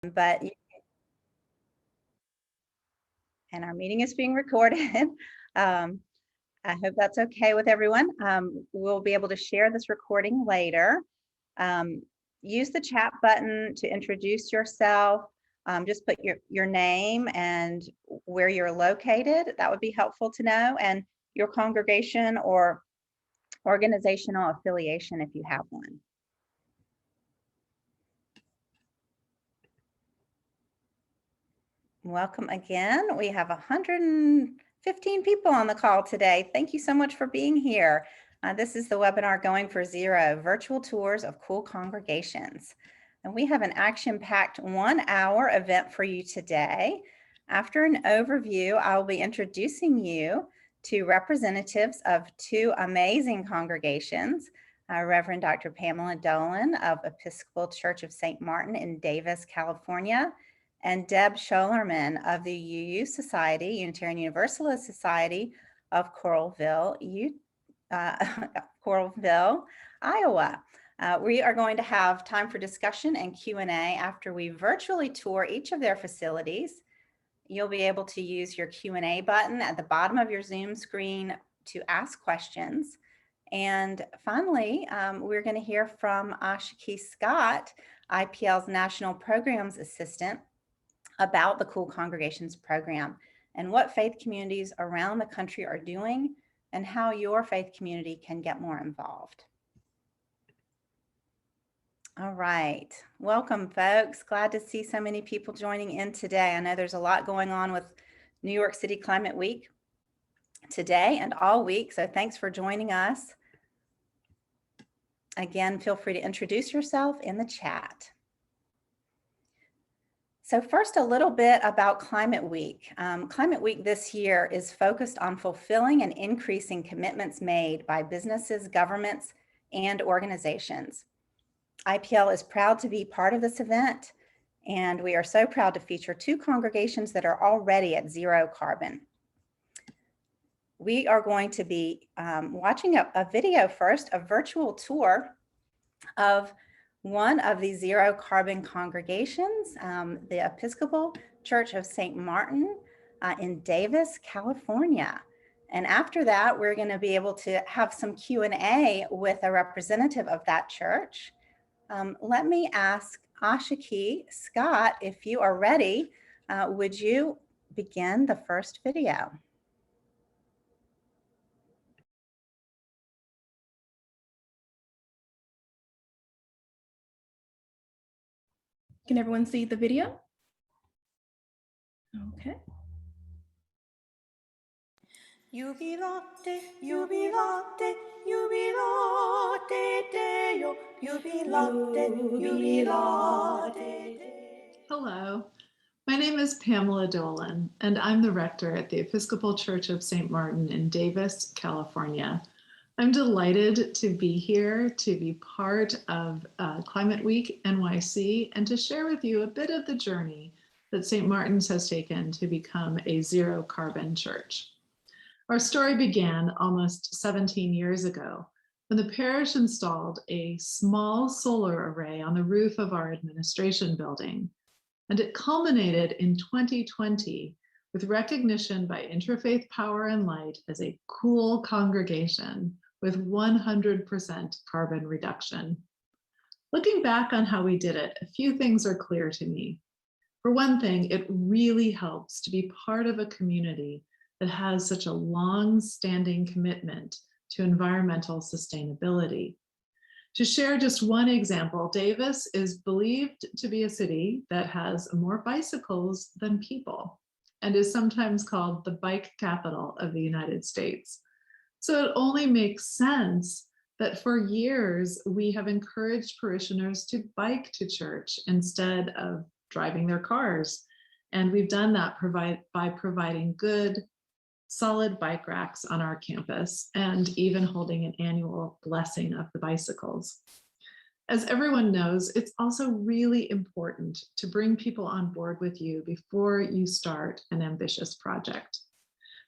but and our meeting is being recorded. I hope that's okay with everyone. We'll be able to share this recording later. Use the chat button to introduce yourself. Just put your name and where you're located. That would be helpful to know, and your congregation or organizational affiliation if you have one. Welcome again. We have 115 people on the call today. Thank you so much for being here. This is the webinar Going for Zero, virtual tours of cool congregations. And we have an action-packed 1-hour event for you today. After an overview, I will be introducing you to representatives of two amazing congregations, Reverend Dr. Pamela Dolan of Episcopal Church of St. Martin in Davis, California, and Deb Scholerman of the UU Society, Unitarian Universalist Society of Coralville, Iowa. We are going to have time for discussion and Q&A after we virtually tour each of their facilities. You'll be able to use your Q&A button at the bottom of your Zoom screen to ask questions. And finally, we're going to hear from Ashiki Scott, IPL's National Programs Assistant, about the Cool Congregations program and what faith communities around the country are doing and how your faith community can get more involved. All right, welcome folks. Glad to see so many people joining in today. I know there's a lot going on with New York City Climate Week today and all week, so thanks for joining us. Again, feel free to introduce yourself in the chat. So first, a little bit about Climate Week. Climate Week this year is focused on fulfilling and increasing commitments made by businesses, governments, and organizations. IPL is proud to be part of this event, and we are so proud to feature two congregations that are already at zero carbon. We are going to be watching a video first, a virtual tour of one of the zero carbon congregations, the Episcopal Church of St. Martin in Davis, California. And after that, we're going to be able to have some Q&A with a representative of that church. Let me ask Ashiki Scott, if you are ready, would you begin the first video? Can everyone see the video? Okay. Jubilate, jubilate, jubilate Deo, jubilate, jubilate. Hello, my name is Pamela Dolan, and I'm the rector at the Episcopal Church of St. Martin in Davis, California. I'm delighted to be here to be part of Climate Week NYC and to share with you a bit of the journey that St. Martin's has taken to become a zero carbon church. Our story began almost 17 years ago when the parish installed a small solar array on the roof of our administration building, and it culminated in 2020 with recognition by Interfaith Power and Light as a cool congregation with 100% carbon reduction. Looking back on how we did it, a few things are clear to me. For one thing, it really helps to be part of a community that has such a long-standing commitment to environmental sustainability. To share just one example, Davis is believed to be a city that has more bicycles than people and is sometimes called the bike capital of the United States. So it only makes sense that for years we have encouraged parishioners to bike to church instead of driving their cars. And we've done that by providing good, solid bike racks on our campus and even holding an annual blessing of the bicycles. As everyone knows, it's also really important to bring people on board with you before you start an ambitious project.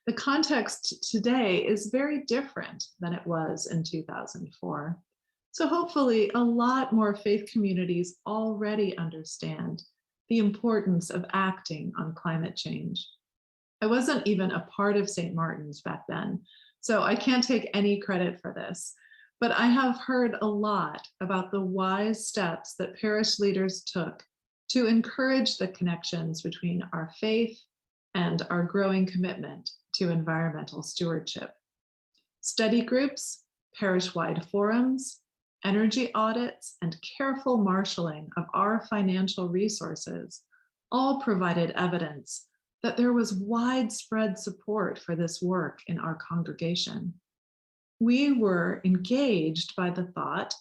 The context today is very different than it was in 2004. So hopefully a lot more faith communities already understand the importance of acting on climate change. I wasn't even a part of St. Martin's back then, so I can't take any credit for this, but I have heard a lot about the wise steps that parish leaders took to encourage the connections between our faith and our growing commitment to environmental stewardship. Study groups, parish-wide forums, energy audits, and careful marshaling of our financial resources all provided evidence that there was widespread support for this work in our congregation. We were engaged by the thought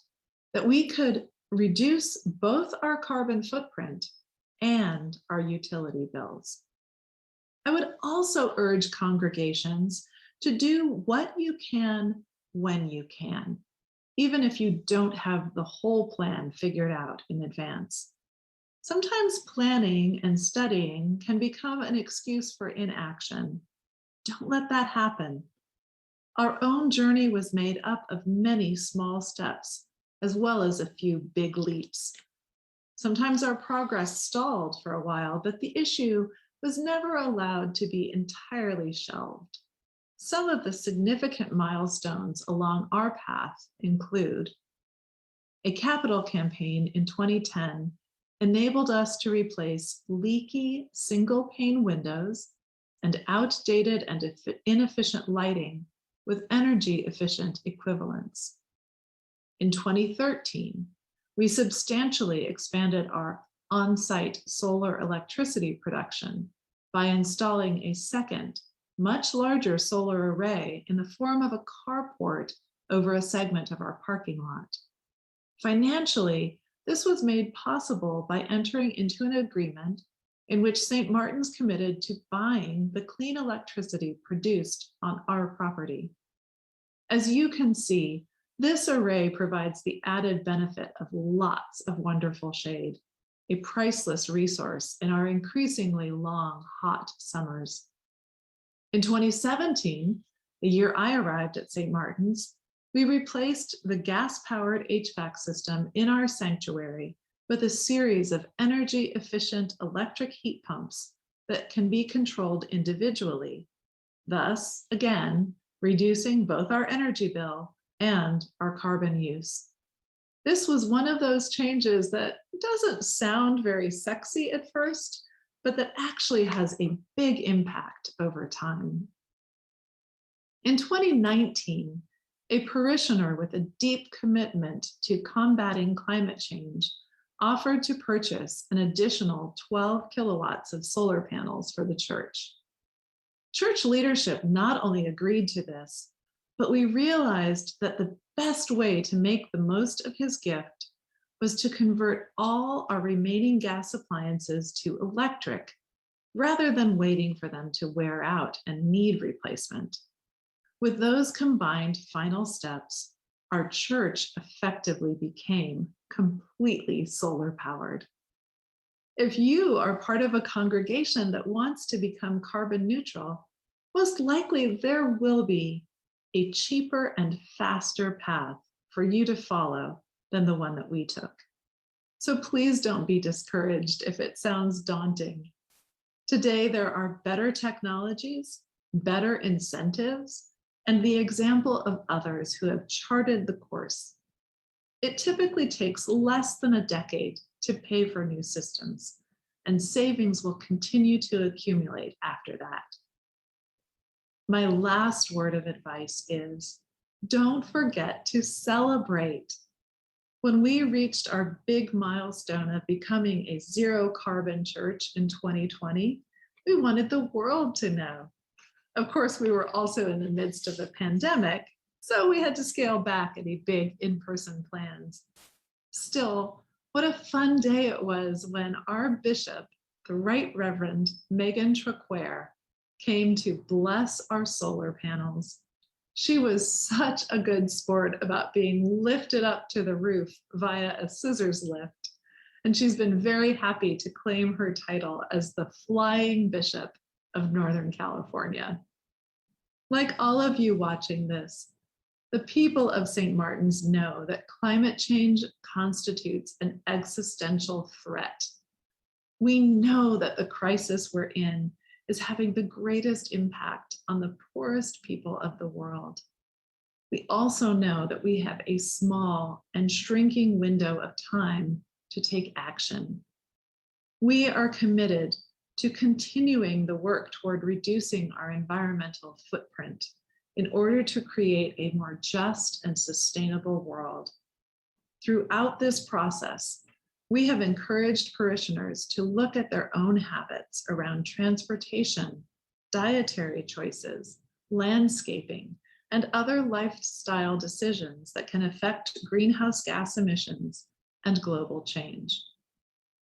that we could reduce both our carbon footprint and our utility bills. I would also urge congregations to do what you can when you can, even if you don't have the whole plan figured out in advance. Sometimes planning and studying can become an excuse for inaction. Don't let that happen. Our own journey was made up of many small steps, as well as a few big leaps. Sometimes our progress stalled for a while, but the issue was never allowed to be entirely shelved. Some of the significant milestones along our path include a capital campaign in 2010 enabled us to replace leaky single-pane windows and outdated and inefficient lighting with energy-efficient equivalents. In 2013, we substantially expanded our on-site solar electricity production by installing a second, much larger solar array in the form of a carport over a segment of our parking lot. Financially, this was made possible by entering into an agreement in which St. Martin's committed to buying the clean electricity produced on our property. As you can see, this array provides the added benefit of lots of wonderful shade, a priceless resource in our increasingly long, hot summers. In 2017, the year I arrived at St. Martin's, we replaced the gas-powered HVAC system in our sanctuary with a series of energy-efficient electric heat pumps that can be controlled individually, thus, again, reducing both our energy bill and our carbon use. This was one of those changes that doesn't sound very sexy at first, but that actually has a big impact over time. In 2019, a parishioner with a deep commitment to combating climate change offered to purchase an additional 12 kilowatts of solar panels for the church. Church leadership not only agreed to this, but we realized that the best way to make the most of his gift was to convert all our remaining gas appliances to electric, rather than waiting for them to wear out and need replacement. With those combined final steps, our church effectively became completely solar powered. If you are part of a congregation that wants to become carbon neutral, most likely there will be a cheaper and faster path for you to follow than the one that we took. So please don't be discouraged if it sounds daunting. Today, there are better technologies, better incentives, and the example of others who have charted the course. It typically takes less than a decade to pay for new systems, and savings will continue to accumulate after that. My last word of advice is, don't forget to celebrate. When we reached our big milestone of becoming a zero carbon church in 2020, we wanted the world to know. Of course, we were also in the midst of a pandemic, so we had to scale back any big in-person plans. Still, what a fun day it was when our bishop, the Right Reverend Megan Traquair, came to bless our solar panels. She was such a good sport about being lifted up to the roof via a scissors lift, and she's been very happy to claim her title as the Flying Bishop of Northern California. Like all of you watching this, the people of St. Martin's know that climate change constitutes an existential threat. We know that the crisis we're in is having the greatest impact on the poorest people of the world. We also know that we have a small and shrinking window of time to take action. We are committed to continuing the work toward reducing our environmental footprint in order to create a more just and sustainable world. Throughout this process, we have encouraged parishioners to look at their own habits around transportation, dietary choices, landscaping, and other lifestyle decisions that can affect greenhouse gas emissions and global change.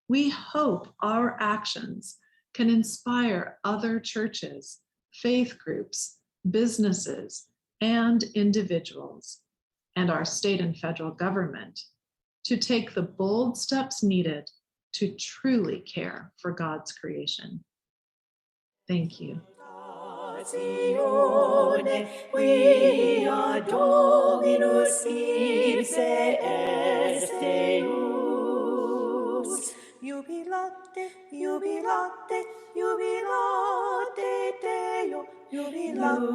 We hope our actions can inspire other churches, faith groups, businesses, and individuals, and our state and federal government to take the bold steps needed to truly care for God's creation. Thank you. Quia Dominus ipse est Deus. Jubilate, jubilate, jubilate Deo, jubilate,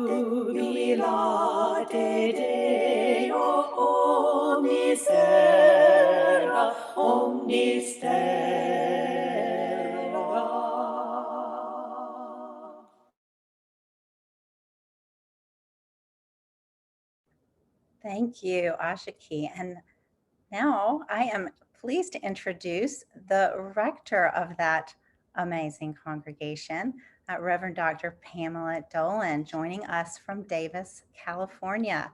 jubilate Deo, omnis terra, omnis terra. Thank you, Ashiki. And now I am pleased to introduce the rector of that amazing congregation, Reverend Dr. Pamela Dolan, joining us from Davis, California.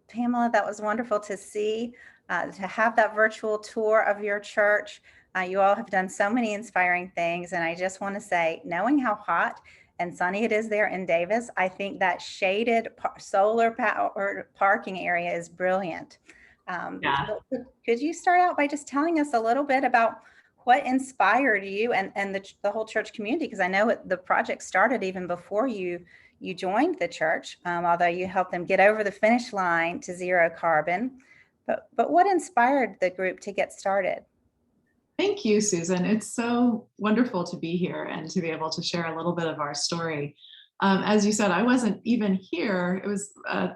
Pamela, that was wonderful to see, to have that virtual tour of your church. You all have done so many inspiring things. And I just want to say, knowing how hot and sunny it is there in Davis, I think that shaded solar powered parking area is brilliant. Could you start out by just telling us a little bit about what inspired you and the whole church community? Because I know the project started even before you joined the church, although you helped them get over the finish line to zero carbon. But what inspired the group to get started? Thank you, Susan. It's so wonderful to be here and to be able to share a little bit of our story. As you said, I wasn't even here. It was a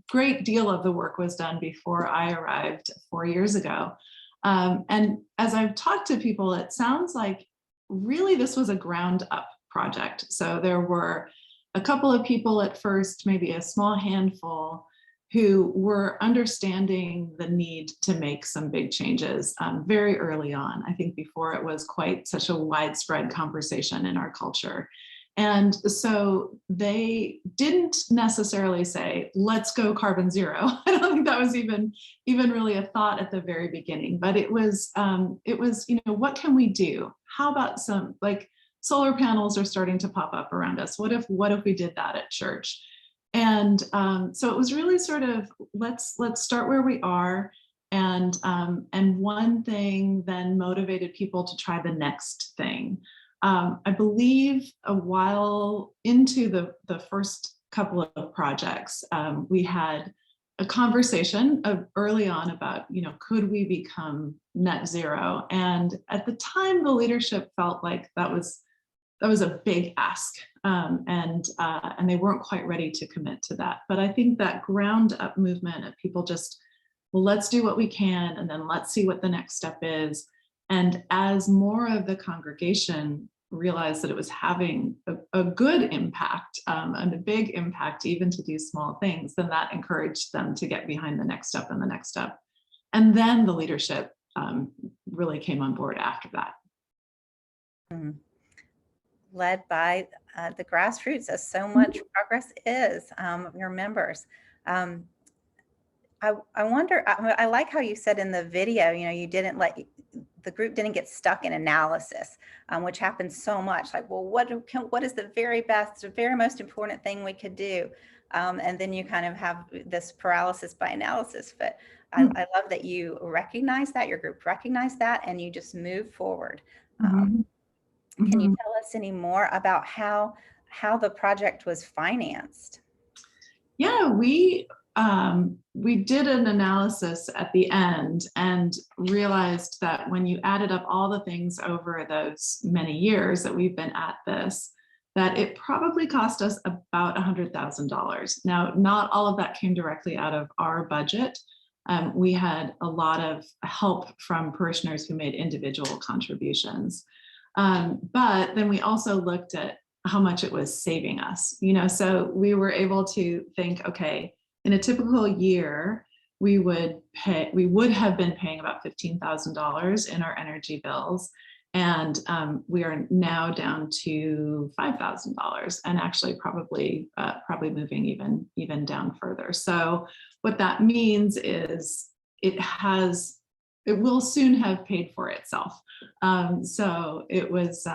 great deal of the work was done before I arrived 4 years ago. And as I've talked to people, it sounds like really this was a ground up project. So there were a couple of people at first, maybe a small handful, who were understanding the need to make some big changes very early on. I think before it was quite such a widespread conversation in our culture. And so they didn't necessarily say, let's go carbon zero. I don't think that was even really a thought at the very beginning, but it was, what can we do? How about some, like, solar panels are starting to pop up around us. What if we did that at church? And so it was really sort of, let's start where we are. And one thing then motivated people to try the next thing. I believe a while into the first couple of projects, we had a conversation early on about, could we become net zero? And at the time, the leadership felt like that was a big ask, and they weren't quite ready to commit to that. But I think that ground up movement of people just, well, let's do what we can, and then let's see what the next step is. And as more of the congregation realized that it was having a good impact and a big impact, even to do small things, then that encouraged them to get behind the next step and the next step. And then the leadership really came on board after that. Mm-hmm. Led by the grassroots, as so much progress is, your members. I wonder, I like how you said in the video, you didn't the group didn't get stuck in analysis, which happens so much. Like, well, what is the very best, the very most important thing we could do? And then you kind of have this paralysis by analysis. But I love that you recognize that, your group recognized that, and you just move forward. Can you tell us any more about how the project was financed? Yeah, we we did an analysis at the end and realized that when you added up all the things over those many years that we've been at this, that it probably cost us about $100,000. Now, not all of that came directly out of our budget. We had a lot of help from parishioners who made individual contributions. But then we also looked at how much it was saving us, so we were able to think, okay, in a typical year, we would have been paying about $15,000 in our energy bills. And we are now down to $5,000 and actually probably moving even down further. So what that means is it will soon have paid for itself. So it was,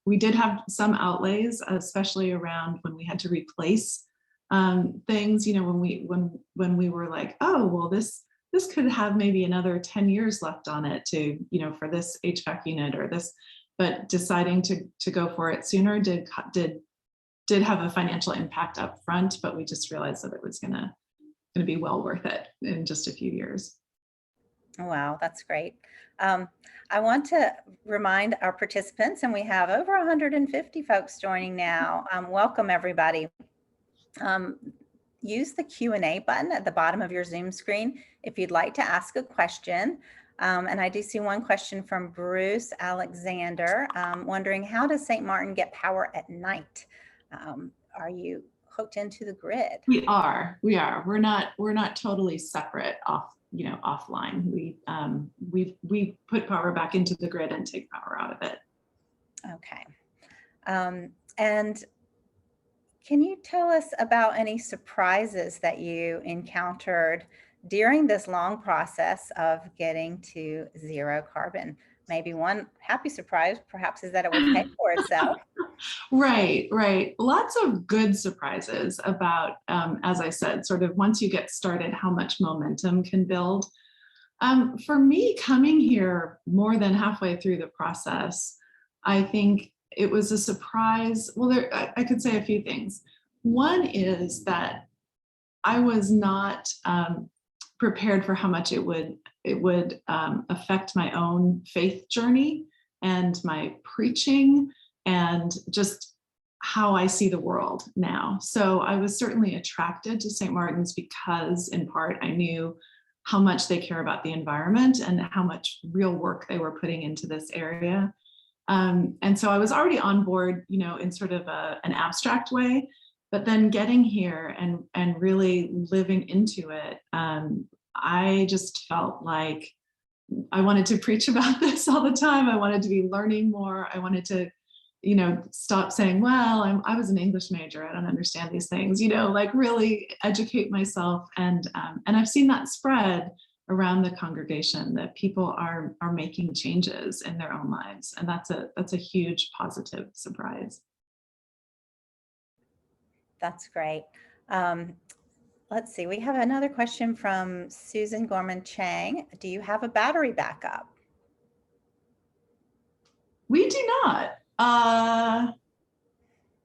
we did have some outlays, especially around when we had to replace things, when we were like, oh, well, this could have maybe another 10 years left on it to, for this HVAC unit or this, but deciding to go for it sooner did have a financial impact up front, but we just realized that it was gonna be well worth it in just a few years. Wow, that's great. I want to remind our participants, and we have over 150 folks joining now. Welcome, everybody. Use the Q&A button at the bottom of your Zoom screen if you'd like to ask a question. And I do see one question from Bruce Alexander, wondering, how does St. Martin get power at night? Are you hooked into the grid? We are. We're not totally separate offline. We put power back into the grid and take power out of it. Okay. And can you tell us about any surprises that you encountered during this long process of getting to zero carbon? Maybe one happy surprise, perhaps, is that it would pay for itself. Right. Lots of good surprises about, as I said, sort of once you get started, how much momentum can build. For me, coming here more than halfway through the process, I think it was a surprise. Well, I could say a few things. One is that I was not prepared for how much it would affect my own faith journey and my preaching and just how I see the world now. So I was certainly attracted to St. Martin's because, in part, I knew how much they care about the environment and how much real work they were putting into this area. And so I was already on board, in sort of an abstract way, but then getting here and really living into it, I just felt like I wanted to preach about this all the time. I wanted to be learning more. I wanted to, stop saying, well, I was an English major, I don't understand these things, like really educate myself. And I've seen that spread around the congregation, that people are making changes in their own lives. And that's a huge positive surprise. That's great. Let's see, we have another question from Susan Gorman Chang. Do you have a battery backup? We do not.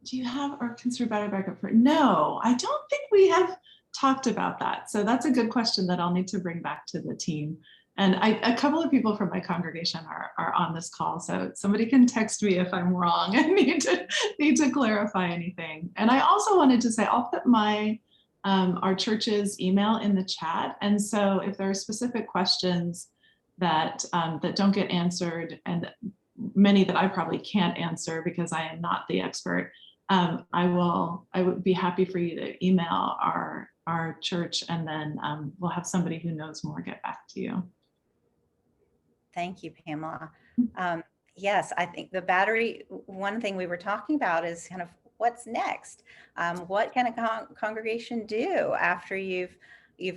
Do you have or consider battery backup for? No, I don't think we have talked about that. So that's a good question that I'll need to bring back to the team. And a couple of people from my congregation are on this call, so somebody can text me if I'm wrong and need to clarify anything. And I also wanted to say, I'll put our church's email in the chat. And so if there are specific questions that don't get answered, and many that I probably can't answer because I am not the expert, I would be happy for you to email our church, and then we'll have somebody who knows more get back to you. Thank you, Pamela. Yes, I think the battery, one thing we were talking about is kind of what's next. What can a congregation do after you've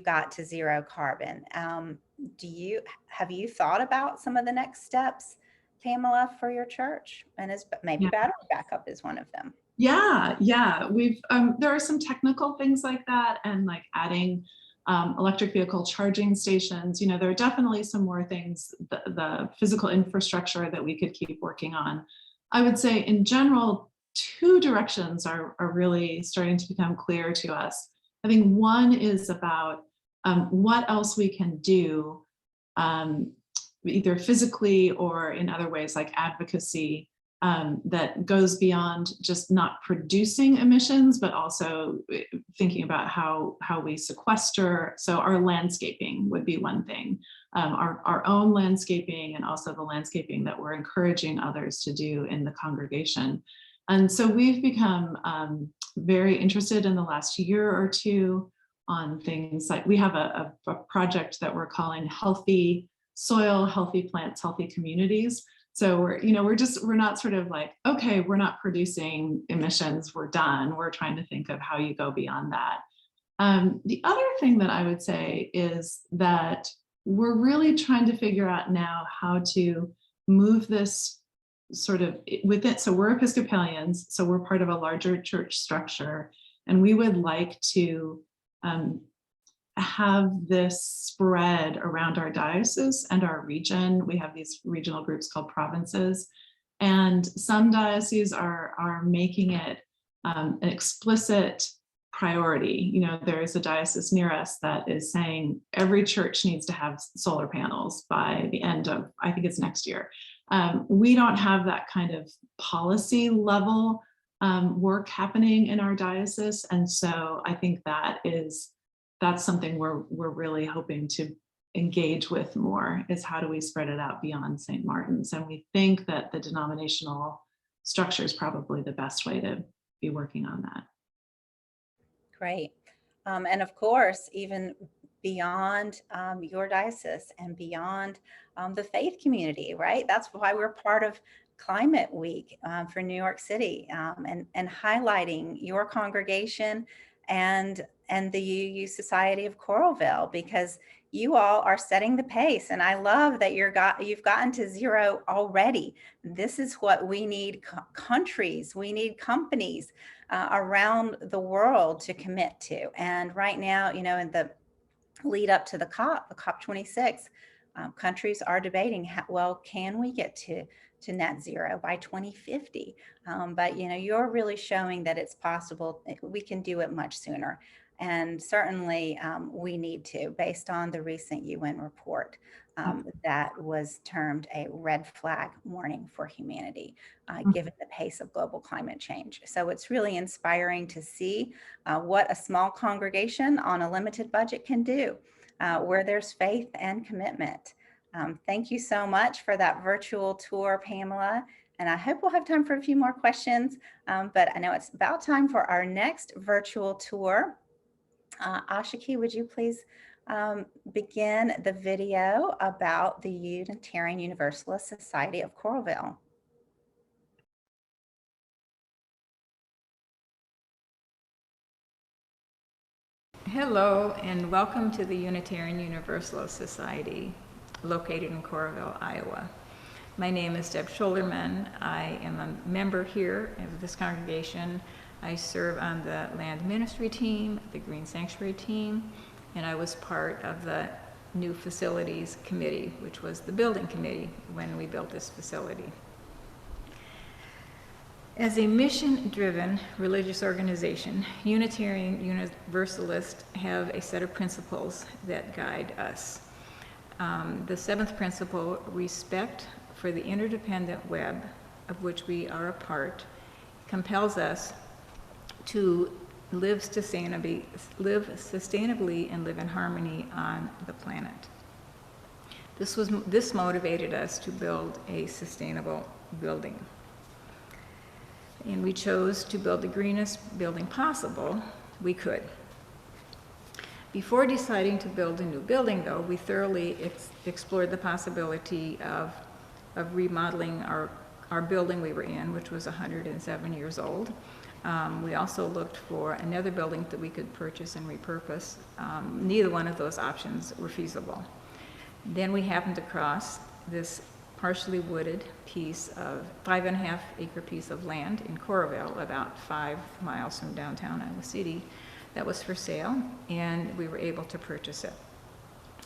got to zero carbon? Have you thought about some of the next steps, Pamela, for your church? And maybe battery backup is one of them. Yeah. We've there are some technical things like that, and like adding electric vehicle charging stations. There are definitely some more things, the physical infrastructure that we could keep working on. I would say in general, two directions are really starting to become clear to us. I think one is about what else we can do, either physically or in other ways like advocacy, that goes beyond just not producing emissions, but also thinking about how we sequester. So our landscaping would be one thing, our own landscaping, and also the landscaping that we're encouraging others to do in the congregation. And so we've become very interested in the last year or two on things like, we have a project that we're calling Healthy Soil, Healthy Plants, Healthy Communities. So we're not sort of like, okay, we're not producing emissions, we're done. We're trying to think of how you go beyond that. The other thing that I would say is that we're really trying to figure out now how to move this sort of within. So we're Episcopalians, so we're part of a larger church structure, and we would like to have this spread around our diocese and our region. We have these regional groups called provinces, and some dioceses are making it an explicit priority. There is a diocese near us that is saying every church needs to have solar panels by the end of, I think it's next year. We don't have that kind of policy level work happening in our diocese, and so I think that's something we're really hoping to engage with more, is how do we spread it out beyond St. Martin's? And we think that the denominational structure is probably the best way to be working on that. Great. And of course, even beyond your diocese and beyond the faith community, right? That's why we're part of Climate Week for New York City, and highlighting your congregation and the UU Society of Coralville, because you all are setting the pace. And I love that you've gotten to zero already. This is what we need countries, we need companies around the world to commit to. And right now, in the lead up to the COP26, countries are debating can we get to net zero by 2050? But you're really showing that it's possible. We can do it much sooner. And certainly we need to, based on the recent UN report that was termed a red flag warning for humanity, given the pace of global climate change. So it's really inspiring to see what a small congregation on a limited budget can do, where there's faith and commitment. Thank you so much for that virtual tour, Pamela. And I hope we'll have time for a few more questions, but I know it's about time for our next virtual tour. Ashiki, would you please begin the video about the Unitarian Universalist Society of Coralville? Hello, and welcome to the Unitarian Universalist Society, located in Coralville, Iowa. My name is Deb Scholderman. I am a member here of this congregation. I serve on the land ministry team, the green sanctuary team, and I was part of the new facilities committee, which was the building committee when we built this facility. As a mission-driven religious organization, Unitarian Universalists have a set of principles that guide us. The seventh principle, respect for the interdependent web of which we are a part, compels us to live sustainably and live in harmony on the planet. This motivated us to build a sustainable building. And we chose to build the greenest building possible we could. Before deciding to build a new building, though, we thoroughly explored the possibility of remodeling our building we were in, which was 107 years old. We also looked for another building that we could purchase and repurpose. Neither one of those options were feasible. Then we happened across this partially wooded piece of 5.5 acre piece of land in Coralville, about 5 miles from downtown Iowa City, that was for sale, and we were able to purchase it.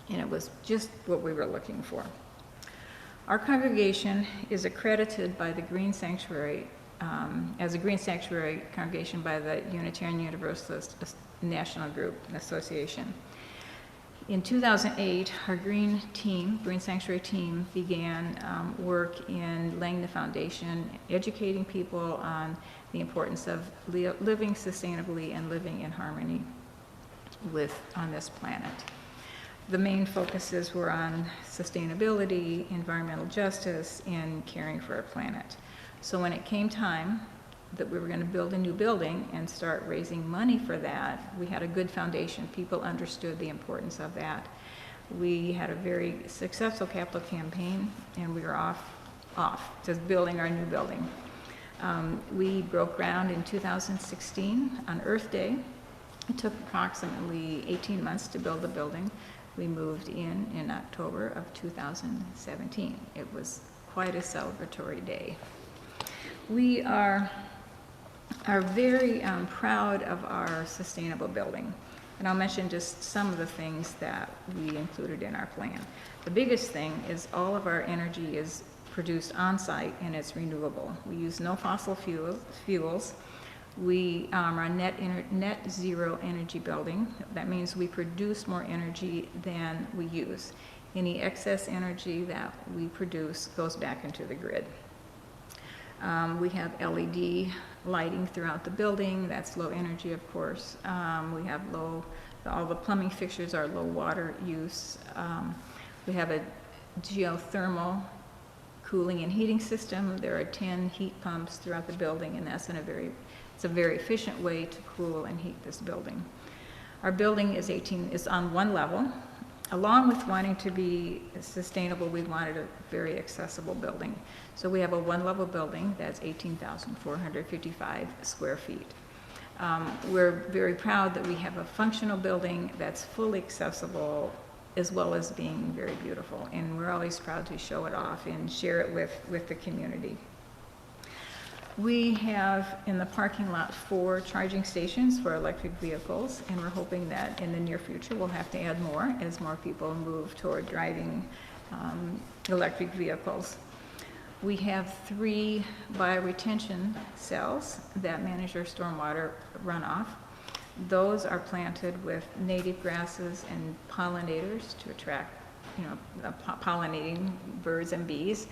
And it was just what we were looking for. Our congregation is accredited by the Green Sanctuary as a green sanctuary congregation by the Unitarian Universalist National Group Association. In 2008, our Green Sanctuary team began work in laying the foundation, educating people on the importance of living sustainably and living in harmony on this planet. The main focuses were on sustainability, environmental justice, and caring for our planet. So when it came time that we were going to build a new building and start raising money for that, we had a good foundation. People understood the importance of that. We had a very successful capital campaign, and we were off to building our new building. We broke ground in 2016 on Earth Day. It took approximately 18 months to build the building. We moved in October of 2017. It was quite a celebratory day. We are very proud of our sustainable building. And I'll mention just some of the things that we included in our plan. The biggest thing is all of our energy is produced on-site and it's renewable. We use no fossil fuels. We are a net zero energy building. That means we produce more energy than we use. Any excess energy that we produce goes back into the grid. We have LED lighting throughout the building. That's low energy, of course. We have all the plumbing fixtures are low water use. We have a geothermal cooling and heating system. There are 10 heat pumps throughout the building, and it's a very efficient way to cool and heat this building. Our building is on one level. Along with wanting to be sustainable, we wanted a very accessible building. So we have a one-level building that's 18,455 square feet. We're very proud that we have a functional building that's fully accessible as well as being very beautiful. And we're always proud to show it off and share it with the community. We have in the parking lot 4 charging stations for electric vehicles, and we're hoping that in the near future we'll have to add more as more people move toward driving electric vehicles. We have 3 bioretention cells that manage our stormwater runoff. Those are planted with native grasses and pollinators to attract, pollinating birds and bees.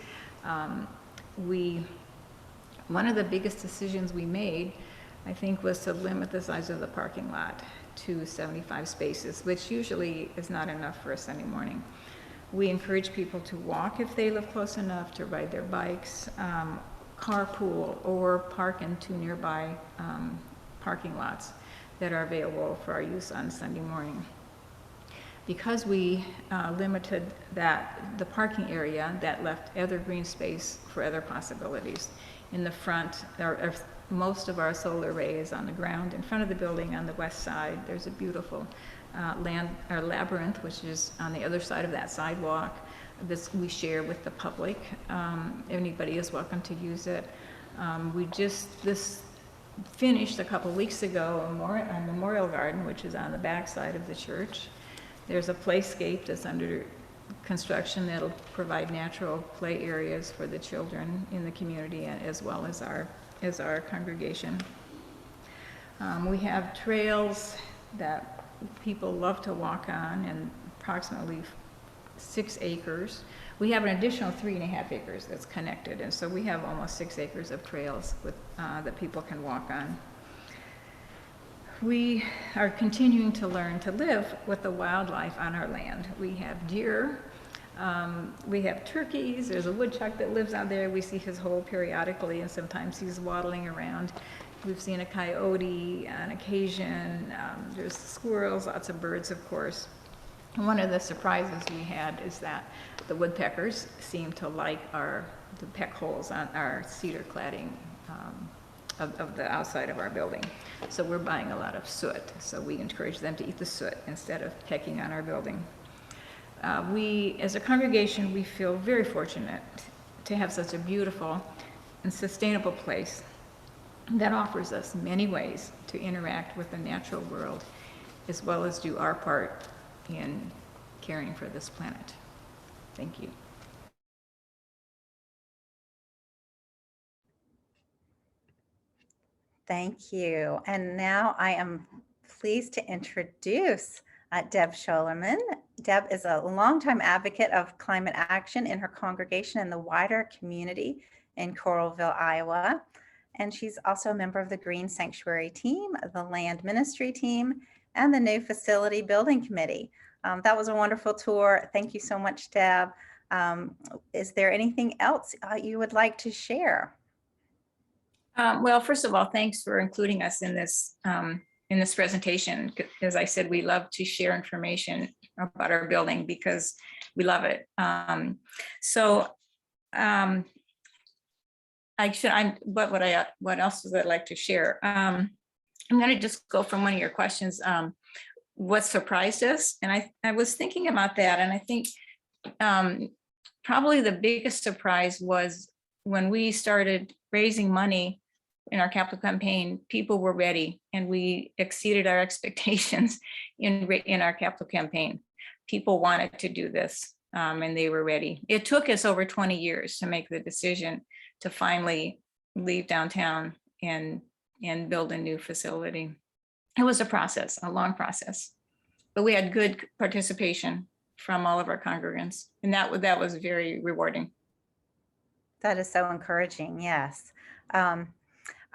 One of the biggest decisions we made, I think, was to limit the size of the parking lot to 75 spaces, which usually is not enough for a Sunday morning. We encourage people to walk if they live close enough, to ride their bikes, carpool, or park in 2 nearby parking lots that are available for our use on Sunday morning. Because we limited the parking area, that left other green space for other possibilities. In the front, most of our solar array is on the ground in front of the building on the west side. There's a beautiful labyrinth, which is on the other side of that sidewalk. This we share with the public. Anybody is welcome to use it. This finished a couple weeks ago a memorial garden, which is on the back side of the church. There's a playscape that's under construction that'll provide natural play areas for the children in the community as well as our congregation. We have trails that people love to walk on, and approximately 6 acres. We have an additional 3.5 acres that's connected, and so we have almost 6 acres of trails that people can walk on. We are continuing to learn to live with the wildlife on our land. We have deer, we have turkeys, there's a woodchuck that lives out there. We see his hole periodically, and sometimes he's waddling around. We've seen a coyote on occasion. There's squirrels, lots of birds, of course. And one of the surprises we had is that the woodpeckers seem to like the peck holes on our cedar cladding of the outside of our building. So we're buying a lot of soot. So we encourage them to eat the soot instead of pecking on our building. We, as a congregation, we feel very fortunate to have such a beautiful and sustainable place that offers us many ways to interact with the natural world, as well as do our part in caring for this planet. Thank you. Thank you. And now I am pleased to introduce Deb Scholerman. Deb is a longtime advocate of climate action in her congregation and the wider community in Coralville, Iowa. And she's also a member of the Green Sanctuary team, the Land Ministry team, and the new Facility Building Committee. That was a wonderful tour. Thank you so much, Deb. Is there anything else you would like to share? Well, first of all, thanks for including us in this presentation. As I said, we love to share information about our building because we love it. What else would I like to share? I'm going to just go from one of your questions. What surprised us? And I was thinking about that, and I think probably the biggest surprise was when we started raising money in our capital campaign. People were ready, and we exceeded our expectations in our capital campaign. People wanted to do this, and they were ready. It took us over 20 years to make the decision to finally leave downtown and build a new facility. It was a process, a long process, but we had good participation from all of our congregants, and that was very rewarding. That is so encouraging. Yes.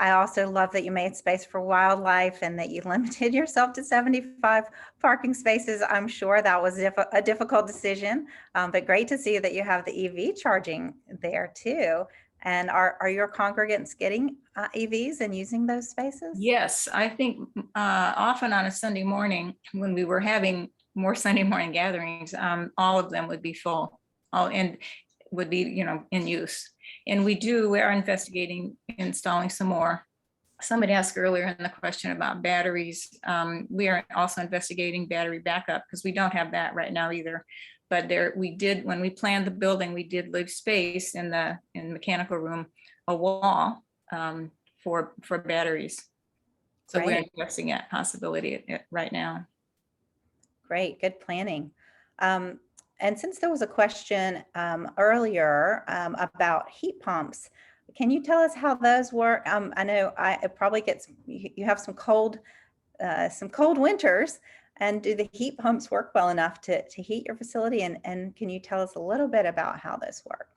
I also love that you made space for wildlife and that you limited yourself to 75 parking spaces. I'm sure that was a difficult decision, but great to see that you have the EV charging there too. And are your congregants getting EVs and using those spaces? Yes, I think often on a Sunday morning, when we were having more Sunday morning gatherings, all of them would be full, and would be, in use. And we are investigating installing some more. Somebody asked earlier in the question about batteries. We are also investigating battery backup because we don't have that right now either. But when we planned the building, we did leave space in the mechanical room, a wall for batteries. So Great. we're investing that possibility right now. Great, good planning. And since there was a question earlier about heat pumps, can you tell us how those work? I know it probably you have some cold winters, and do the heat pumps work well enough to heat your facility? And can you tell us a little bit about how this works?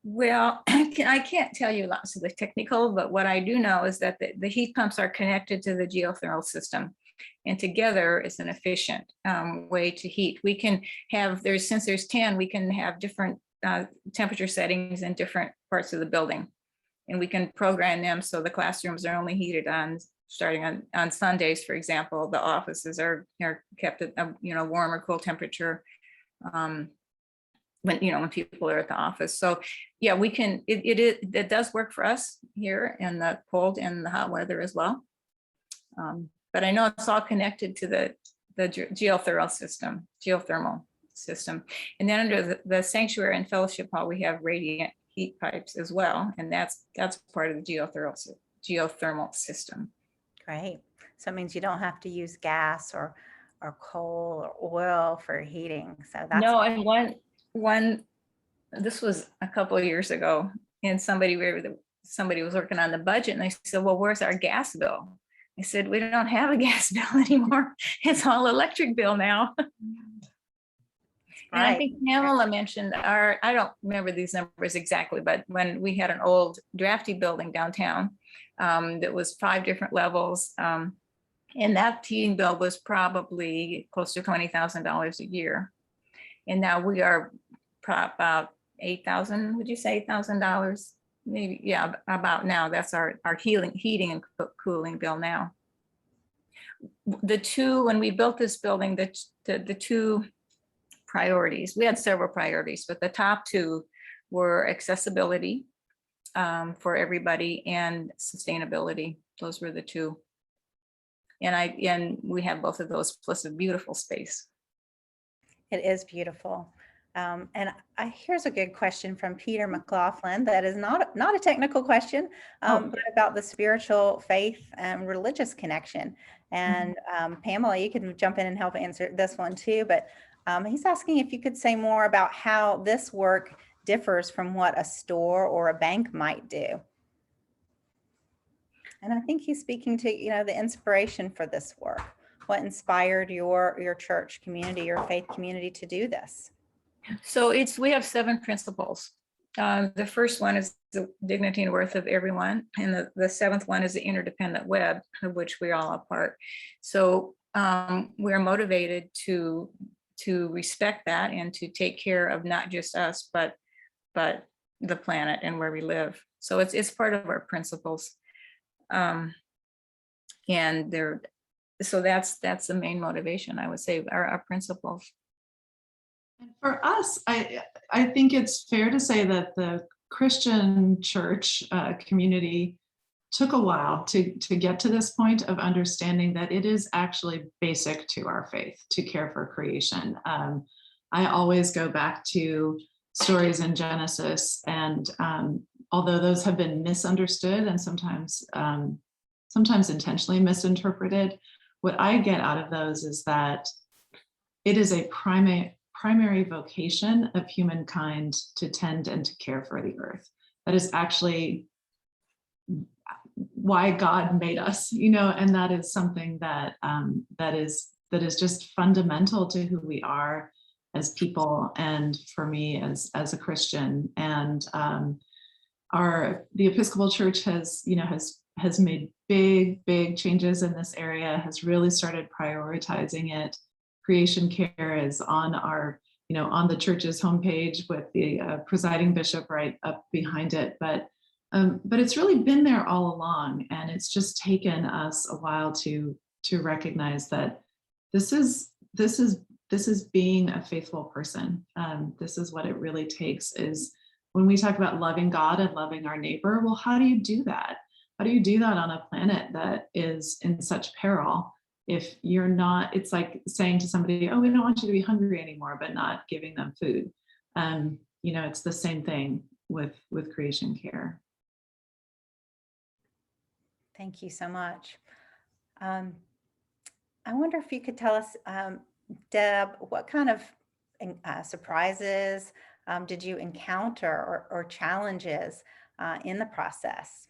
Well, I can't tell you lots of the technical, but what I do know is that the heat pumps are connected to the geothermal system. And together it's an efficient way to heat. We can have, since there's 10, we can have different temperature settings in different parts of the building. And we can program them so the classrooms are only heated starting on Sundays, for example. The offices are kept at a warm or cool temperature when people are at the office. So yeah, we can, it does work for us here in the cold and the hot weather as well. But I know it's all connected to the geothermal system. And then under the sanctuary and fellowship hall, we have radiant heat pipes as well. And that's part of the geothermal system. Great. So it means you don't have to use gas or coal or oil for heating. So that's no. And this was a couple of years ago, and somebody was working on the budget, and they said, well, where's our gas bill? I said, we don't have a gas bill anymore. It's all electric bill now. right. And I think Pamela mentioned I don't remember these numbers exactly, but when we had an old drafty building downtown that was 5 different levels, and that heating bill was probably close to $20,000 a year. And now we are about $8,000, would you say $8,000? Maybe, yeah, about now. That's our heating and cooling bill now. When we built this building, the 2 priorities, we had several priorities, but the top 2 were accessibility for everybody and sustainability. Those were the 2. And we have both of those, plus a beautiful space. It is beautiful. And here's a good question from Peter McLaughlin that is not a technical question, but about the spiritual faith and religious connection. And Pamela, you can jump in and help answer this one too, but he's asking if you could say more about how this work differs from what a store or a bank might do. And I think he's speaking to, the inspiration for this work. What inspired your church community, your faith community to do this? So we have 7 principles. The first one is the dignity and worth of everyone. And the 7th one is the interdependent web, of which we're all a part. So we're motivated to respect that and to take care of not just us, but the planet and where we live. So it's part of our principles. And that's the main motivation, I would say, our principles. And for us, I think it's fair to say that the Christian church community took a while to get to this point of understanding that it is actually basic to our faith to care for creation. I always go back to stories in Genesis, and although those have been misunderstood and sometimes intentionally misinterpreted, what I get out of those is that it is a primary vocation of humankind to tend and to care for the earth. That is actually why God made us, and that is something that is just fundamental to who we are as people, and for me as a Christian. And the Episcopal Church has made big changes in this area, has really started prioritizing it. Creation care is on on the church's homepage with the presiding bishop right up behind it. But it's really been there all along, and it's just taken us a while to recognize that this is being a faithful person. This is what it really takes. Is when we talk about loving God and loving our neighbor, well, how do you do that? How do you do that on a planet that is in such peril? If you're not, it's like saying to somebody, oh, we don't want you to be hungry anymore, but not giving them food. It's the same thing with creation care. Thank you so much. I wonder if you could tell us, Deb, what kind of surprises did you encounter or challenges in the process?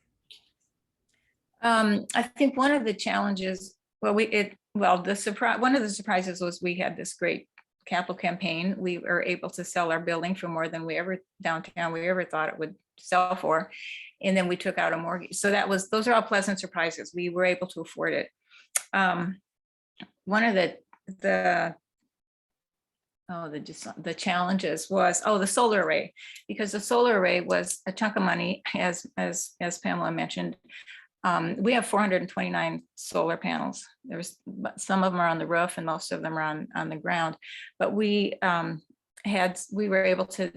I think one of the challenges, one of the surprises was we had this great capital campaign. We were able to sell our building for more than we ever thought it would sell for. And then we took out a mortgage. So those are all pleasant surprises. We were able to afford it. One of the challenges was the solar array, because the solar array was a chunk of money, as Pamela mentioned. We have 429 solar panels. Some of them are on the roof and most of them are on the ground. But we were able to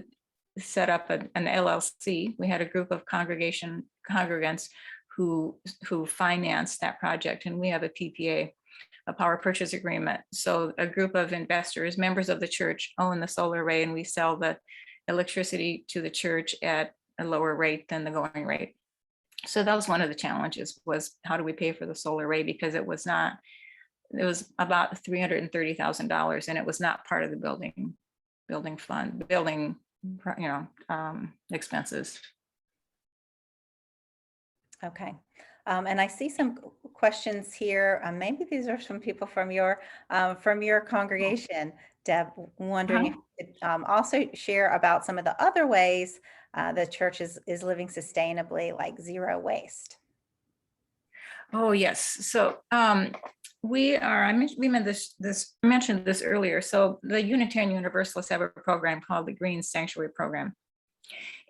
set up an LLC. We had a group of congregants who financed that project, and we have a PPA, a power purchase agreement. So a group of investors, members of the church, own the solar array, and we sell the electricity to the church at a lower rate than the going rate. So that was one of the challenges, was how do we pay for the solar array, because it was about $330,000, and it was not part of the building fund, expenses. Okay. And I see some questions here. Maybe these are some people from your congregation, Deb, wondering if you could also share about some of the other ways the church is living sustainably, like zero waste. Oh, yes. So we mentioned this earlier. So the Unitarian Universalists have a program called the Green Sanctuary Program.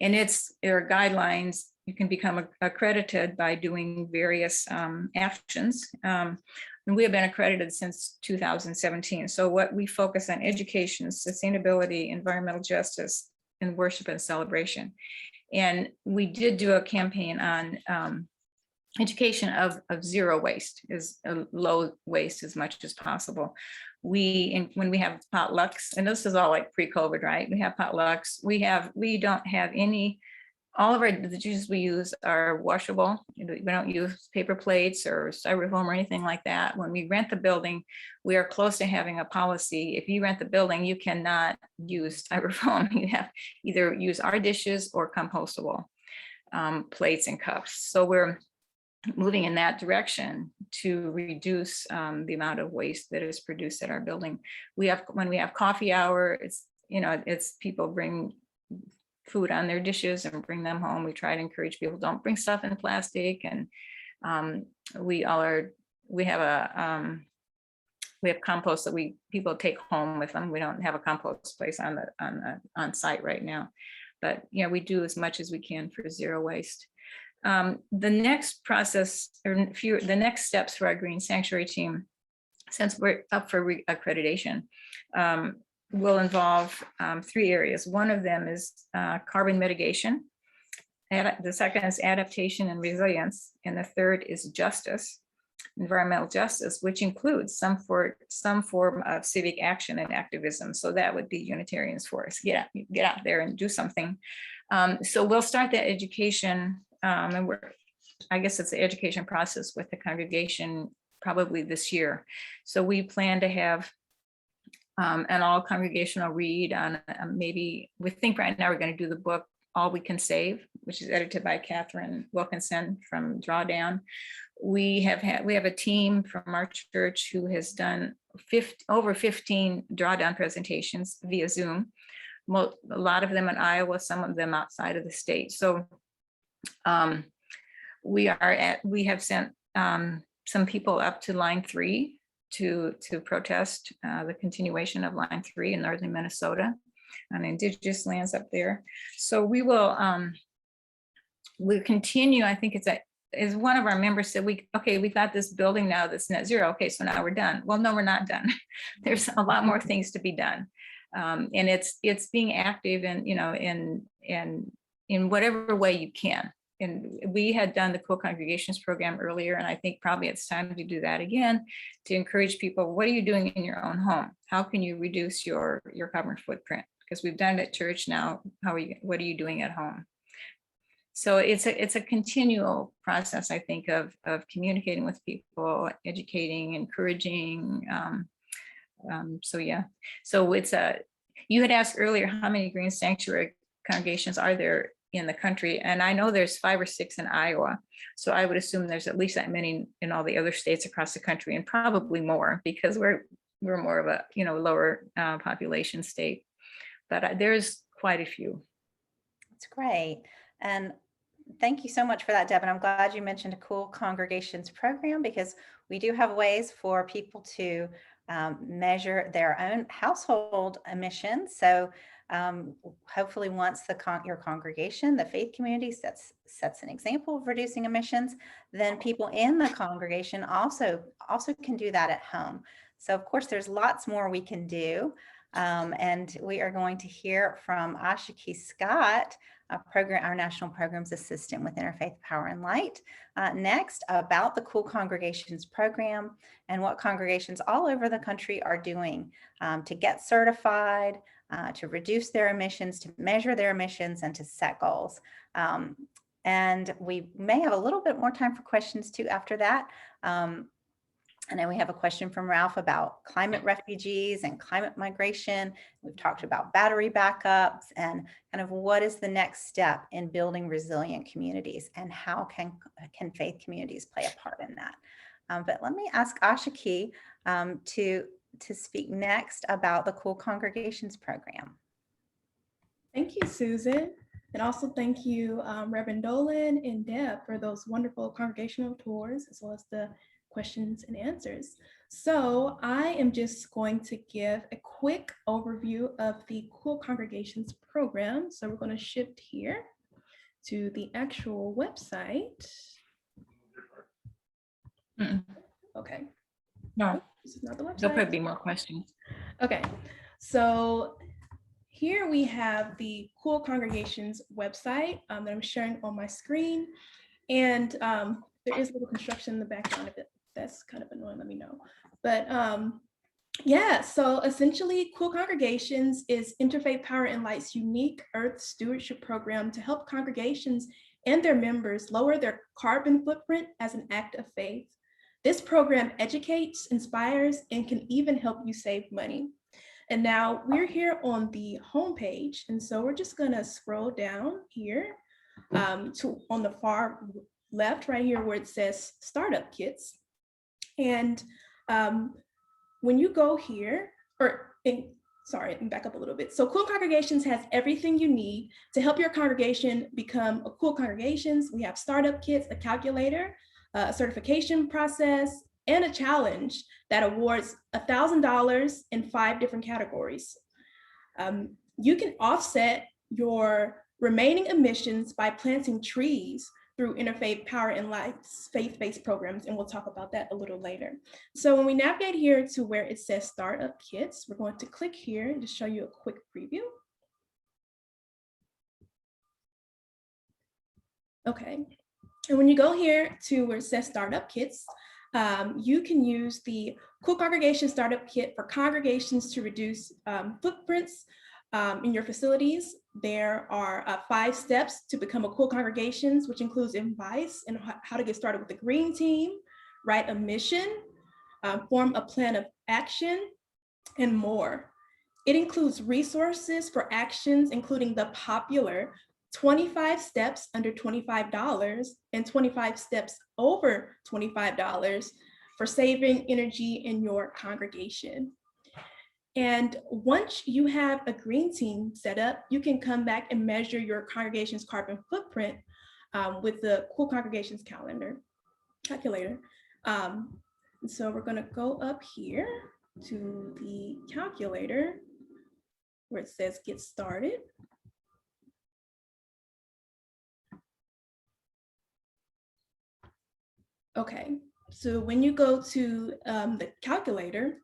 And there are guidelines. You can become accredited by doing various actions. And we have been accredited since 2017. So what we focus on: education, sustainability, environmental justice, and worship and celebration. And we did do a campaign on education of zero waste, is low waste as much as possible. When we have potlucks, and this is all like pre-COVID, right? We have potlucks. We don't have any. All of the juices we use are washable. We don't use paper plates or styrofoam or anything like that. When we rent the building, we are close to having a policy. If you rent the building, you cannot use styrofoam. You have either use our dishes or compostable plates and cups. So we're moving in that direction to reduce the amount of waste that is produced at our building. When we have coffee hour, it's people bring food on their dishes and bring them home. We try to encourage people, don't bring stuff in plastic. And we have compost that people take home with them. We don't have a compost place on site right now, but we do as much as we can for zero waste. The next process, the next steps for our Green Sanctuary team, since we're up for accreditation, will involve 3 areas. One of them is carbon mitigation. The second is adaptation and resilience. And the third is justice, environmental justice, which includes some form of civic action and activism. So that would be Unitarians for us. Get out there and do something. So we'll start that education, and I guess it's the education process with the congregation probably this year. So we plan to have an all congregational read on we think right now we're going to do the book All We Can Save, which is edited by Catherine Wilkinson from Drawdown. We have a team from our church who has done over 15 Drawdown presentations via Zoom. A lot of them in Iowa, some of them outside of the state. So we have sent some people up to Line 3 to protest the continuation of Line 3 in northern Minnesota on indigenous lands up there. So we will we'll continue. I think as one of our members said, we got this building now that's net zero. Okay, so now we're done. Well, no, we're not done. There's a lot more things to be done. And it's being active and in whatever way you can. And we had done the co-congregations program earlier, and I think probably it's time to do that again to encourage people. What are you doing in your own home? How can you reduce your carbon footprint? Because we've done it at church now. What are you doing at home? So it's a continual process, I think, of communicating with people, educating, encouraging. So yeah. So you had asked earlier how many Green Sanctuary congregations are there in the country, and I know there's 5 or 6 in Iowa, so I would assume there's at least that many in all the other states across the country, and probably more because we're more of a lower population state, but there's quite a few. That's great, and thank you so much for that, Deb. And I'm glad you mentioned a cool congregations program, because we do have ways for people to measure their own household emissions. So hopefully once your congregation, the faith community sets an example of reducing emissions, then people in the congregation also can do that at home. So of course, there's lots more we can do. And we are going to hear from Ashiki Scott, our National Programs Assistant with Interfaith Power and Light, next, about the Cool Congregations program and what congregations all over the country are doing to get certified, to reduce their emissions, to measure their emissions, and to set goals. And we may have a little bit more time for questions too after that. And then we have a question from Ralph about climate refugees and climate migration. We've talked about battery backups and kind of what is the next step in building resilient communities, and how can faith communities play a part in that. But let me ask Ashiki to speak next about the Cool Congregations program. Thank you, Susan. And also thank you, Reverend Dolan and Deb, for those wonderful congregational tours, as well as the questions and answers. So I am just going to give a quick overview of the Cool Congregations program. So we're going to shift here to the actual website. Okay. No, this is not the website. there'll probably be more questions. Okay, so here we have the Cool Congregations website that I'm sharing on my screen. And there is a little construction in the background of it. That's kind of annoying, let me know. But yeah, so essentially Cool Congregations is Interfaith Power and Light's unique Earth stewardship program to help congregations and their members lower their carbon footprint as an act of faith. This program educates, inspires, and can even help you save money. And now we're here on the homepage. And so we're just gonna scroll down here to on the far left right here where it says startup kits. And when you go here, sorry, back up a little bit. So Cool Congregations has everything you need to help your congregation become a cool congregations. We have startup kits, a calculator, a certification process, and a challenge that awards $1,000 in 5 different categories. You can offset your remaining emissions by planting trees through Interfaith Power and Light's faith-based programs, and we'll talk about that a little later. So when we navigate here to where it says Startup Kits, we're going to click here and just show you a quick preview. Okay, and when you go here to where it says Startup Kits, you can use the Cool Congregation Startup Kit for congregations to reduce footprints in your facilities. There are 5 steps to become a cool congregations, which includes advice and how to get started with the green team, write a mission, form a plan of action, and more. It includes resources for actions, including the popular 25 steps under $25 and 25 steps over $25 for saving energy in your congregation. And once you have a green team set up, you can come back and measure your congregation's carbon footprint with the Cool Congregations calculator. So we're going to go up here to the calculator where it says get started. Okay, so when you go to the calculator,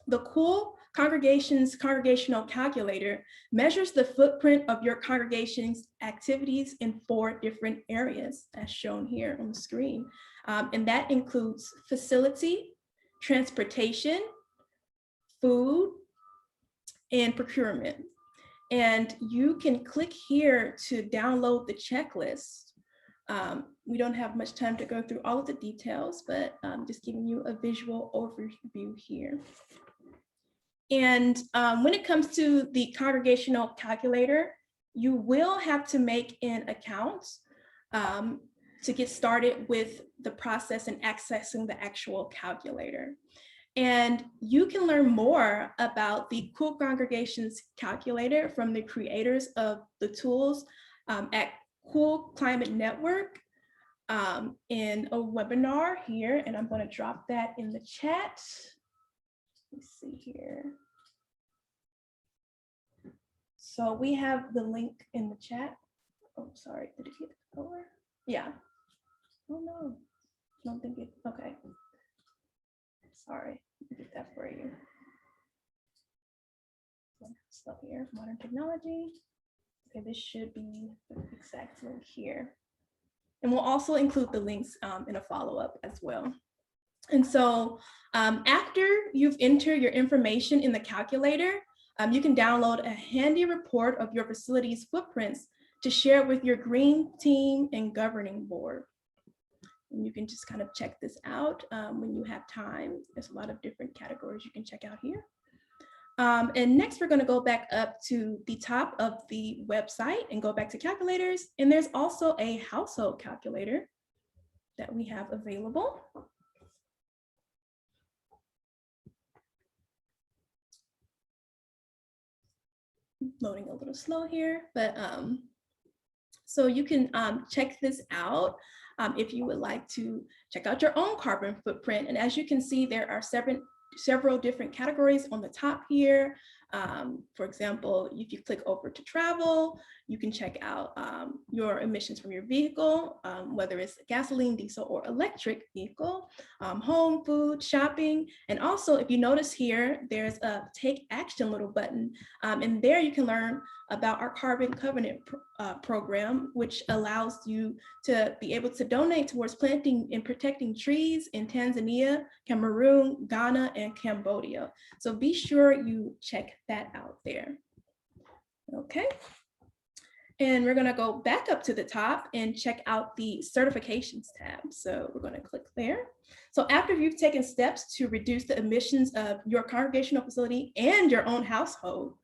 the Cool Congregations Congregational Calculator measures the footprint of your congregation's activities in 4 different areas, as shown here on the screen. And that includes facility, transportation, food, and procurement. And you can click here to download the checklist. We don't have much time to go through all of the details, but I'm just giving you a visual overview here. And when it comes to the Congregational Calculator, you will have to make an account to get started with the process and accessing the actual calculator. And you can learn more about the Cool Congregations Calculator from the creators of the tools at Cool Climate Network in a webinar here, and I'm going to drop that in the chat. Let's see here. So we have the link in the chat. Oh, sorry, did it get over? Yeah. Oh no, I don't think it, okay. Sorry, I'll get that for you. Stuff here, modern technology. Okay, this should be the exact link here. And we'll also include the links in a follow-up as well. And so after you've entered your information in the calculator, you can download a handy report of your facility's footprints to share with your green team and governing board. And you can just kind of check this out when you have time. There's a lot of different categories you can check out here. And next, we're going to go back up to the top of the website and go back to calculators. And there's also a household calculator that we have available. Loading a little slow here, but so you can check this out if you would like to check out your own carbon footprint. And as you can see, there are several different categories on the top here. For example, if you click over to travel, you can check out your emissions from your vehicle, whether it's gasoline, diesel, or electric vehicle, home, food, shopping. And also, if you notice here, there's a take action little button. And there you can learn about our carbon covenant program, which allows you to be able to donate towards planting and protecting trees in Tanzania, Cameroon, Ghana, and Cambodia. So be sure you check that out there. Okay. And we're going to go back up to the top and check out the certifications tab. So we're going to click there. So after you've taken steps to reduce the emissions of your congregational facility and your own household,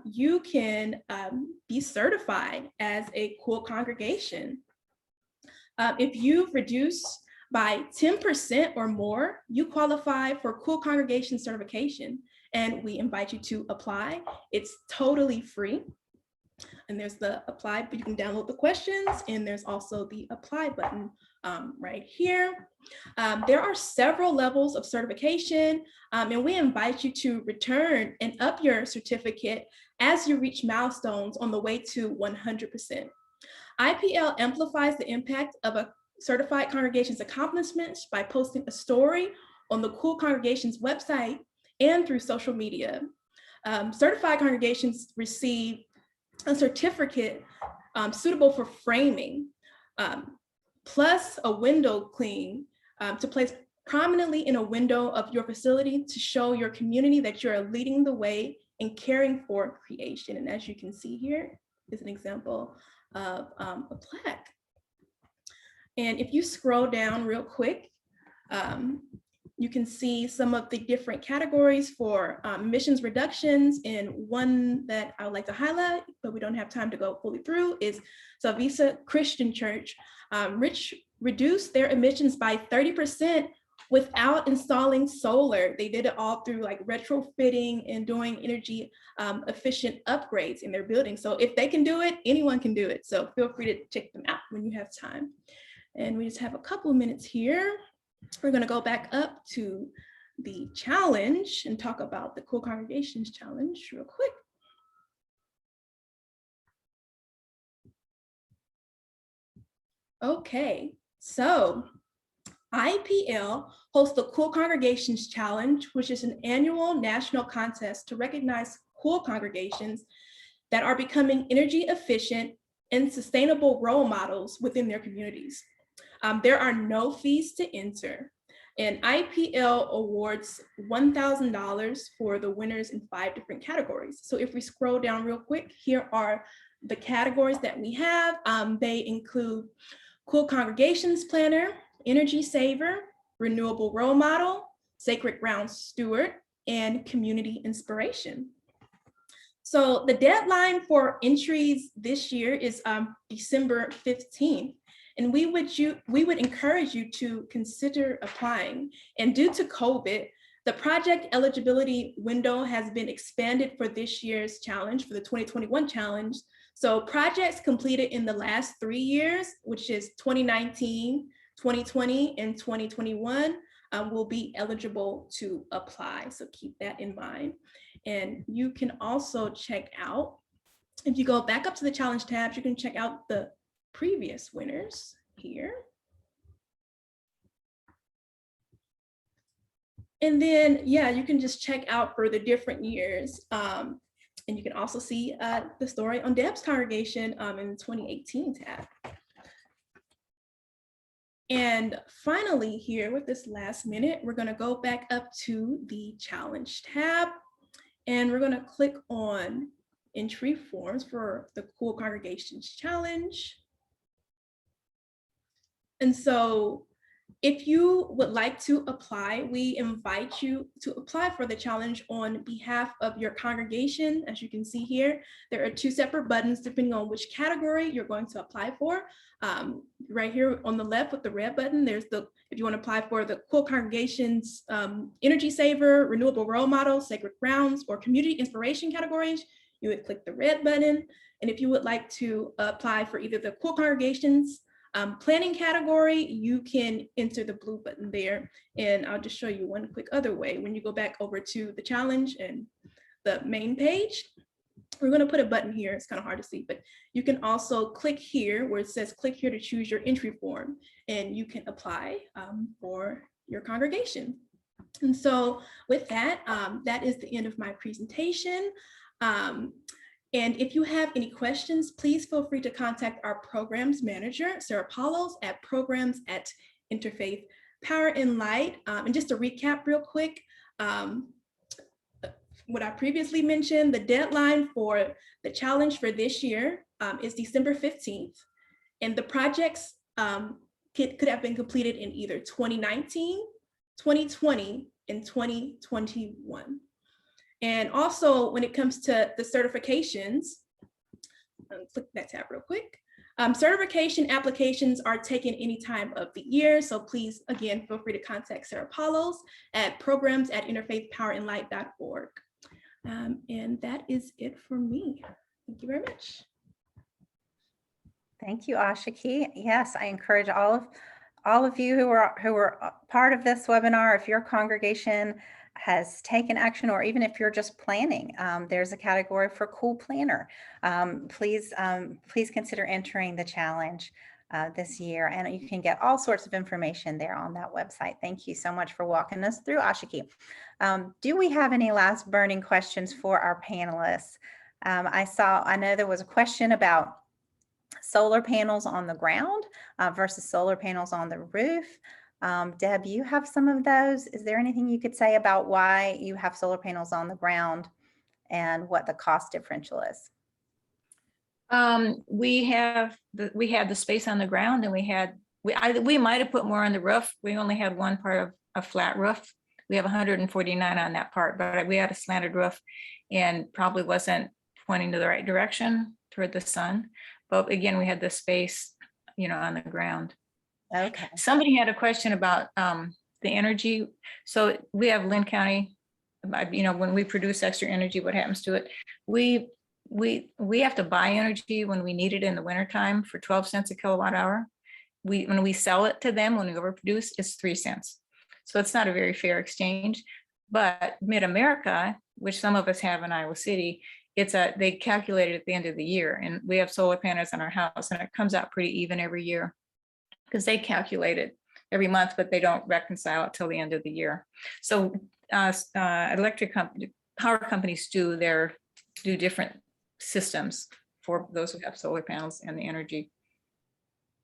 you can be certified as a cool congregation. If you've reduced by 10% or more, you qualify for Cool Congregation certification, and we invite you to apply. It's totally free. And there's the apply, but you can download the questions, and there's also the apply button right here. There are several levels of certification, and we invite you to return and up your certificate as you reach milestones on the way to 100%. IPL amplifies the impact of a certified congregation's accomplishments by posting a story on the Cool Congregation's website and through social media. Certified congregations receive a certificate suitable for framing, plus a window cling to place prominently in a window of your facility to show your community that you're leading the way in caring for creation. And as you can see here is an example of a plaque. And if you scroll down real quick, you can see some of the different categories for emissions reductions. And one that I would like to highlight, but we don't have time to go fully through, is Salvisa Christian Church. Reduced their emissions by 30% without installing solar. They did it all through like retrofitting and doing energy efficient upgrades in their building. So if they can do it, anyone can do it. So feel free to check them out when you have time. And we just have a couple of minutes here. We're going to go back up to the challenge and talk about the Cool Congregations Challenge real quick. Okay, so IPL hosts the Cool Congregations Challenge, which is an annual national contest to recognize cool congregations that are becoming energy efficient and sustainable role models within their communities. There are no fees to enter, and IPL awards $1,000 for the winners in 5 different categories. So if we scroll down real quick, here are the categories that we have. They include Cool Congregations Planner, Energy Saver, Renewable Role Model, Sacred Ground Steward, and Community Inspiration. So the deadline for entries this year is December 15th. And we would encourage you to consider applying. And due to COVID, the project eligibility window has been expanded for this year's challenge, for the 2021 challenge. So projects completed in the last 3 years, which is 2019, 2020, and 2021, will be eligible to apply. So keep that in mind. And you can also check out, if you go back up to the challenge tabs, you can check out the previous winners here. And then, yeah, you can just check out for the different years. And you can also see the story on Deb's congregation in the 2018 tab. And finally here with this last minute, we're gonna go back up to the challenge tab, and we're gonna click on entry forms for the Cool Congregations Challenge. And so if you would like to apply, we invite you to apply for the challenge on behalf of your congregation. As you can see here, there are 2 separate buttons depending on which category you're going to apply for. Right here on the left with the red button, there's if you want to apply for the Cool Congregations Energy Saver, Renewable Role Model, Sacred Grounds, or Community Inspiration categories, you would click the red button. And if you would like to apply for either the Cool Congregations planning category, you can enter the blue button there. And I'll just show you one quick other way. When you go back over to the challenge and the main page, we're going to put a button here. It's kind of hard to see, but you can also click here where it says click here to choose your entry form, and you can apply for your congregation. And so with that, that is the end of my presentation. And if you have any questions, please feel free to contact our programs manager, Sarah Paulos, at programs@Interfaith Power and Light. And just to recap real quick, what I previously mentioned, the deadline for the challenge for this year is December 15th. And the projects could have been completed in either 2019, 2020, and 2021. And also when it comes to the certifications, click that tab real quick. Certification applications are taken any time of the year, so please, again, feel free to contact Sarah Paulos at programs@interfaithpowerandlight.org. And that is it for me. Thank you very much. Thank you, Ashiki. Yes, I encourage all of you who are part of this webinar, if your congregation has taken action, or even if you're just planning, there's a category for cool planner. Please consider entering the challenge this year, and you can get all sorts of information there on that website. Thank you so much for walking us through, Ashiki. Do we have any last burning questions for our panelists? I know there was a question about solar panels on the ground versus solar panels on the roof. Deb, you have some of those. Is there anything you could say about why you have solar panels on the ground and what the cost differential is? We had the space on the ground, and we might have put more on the roof. We only had one part of a flat roof. We have 149 on that part, but we had a slanted roof and probably wasn't pointing to the right direction toward the sun. But again, we had the space, on the ground. Okay. Somebody had a question about the energy. So we have Lynn County, when we produce extra energy, what happens to it? We have to buy energy when we need it in the wintertime for 12 cents a kilowatt hour. When we sell it to them, when we overproduce, it's 3 cents. So it's not a very fair exchange. But Mid-America, which some of us have in Iowa City, they calculate it at the end of the year, and we have solar panels on our house, and it comes out pretty even every year because they calculate it every month, but they don't reconcile it till the end of the year. So power companies do different systems for those who have solar panels and the energy.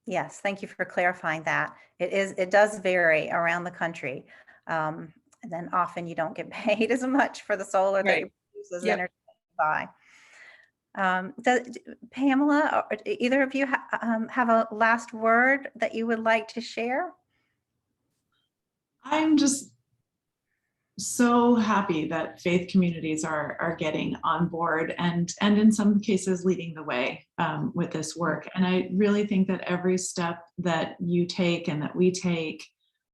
Yes, thank you for clarifying that. It does vary around the country. And then often you don't get paid as much for the solar that you produce as energy to buy. Pamela, or either of you have a last word that you would like to share? I'm just so happy that faith communities are getting on board and in some cases leading the way with this work. And I really think that every step that you take and that we take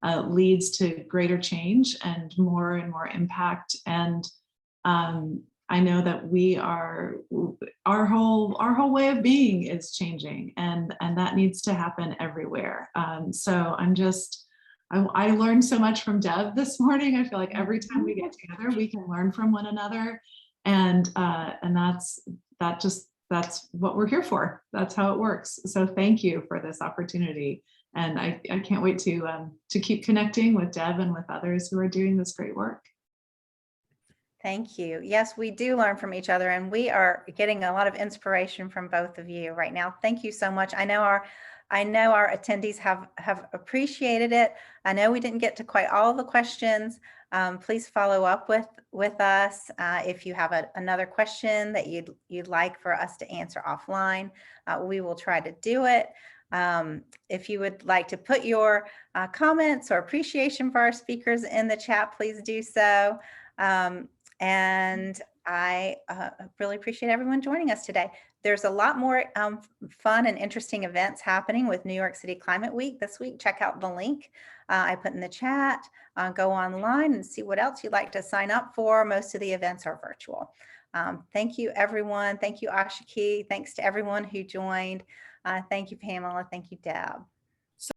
leads to greater change and more impact. And I know that our whole way of being is changing, and that needs to happen everywhere. So I learned so much from Deb this morning. I feel like every time we get together, we can learn from one another, and that's what we're here for. That's how it works. So thank you for this opportunity, and I can't wait to keep connecting with Deb and with others who are doing this great work. Thank you. Yes, we do learn from each other, and we are getting a lot of inspiration from both of you right now. Thank you so much. I know our attendees have appreciated it. I know we didn't get to quite all the questions. Please follow up with us if you have another question that you'd like for us to answer offline. We will try to do it. If you would like to put your comments or appreciation for our speakers in the chat, please do so. And I really appreciate everyone joining us today. There's a lot more fun and interesting events happening with New York City Climate Week this week. Check out the link I put in the chat. Go online and see what else you'd like to sign up for. Most of the events are virtual. Thank you, everyone. Thank you, Ashiki. Thanks to everyone who joined. Thank you, Pamela. Thank you, Deb.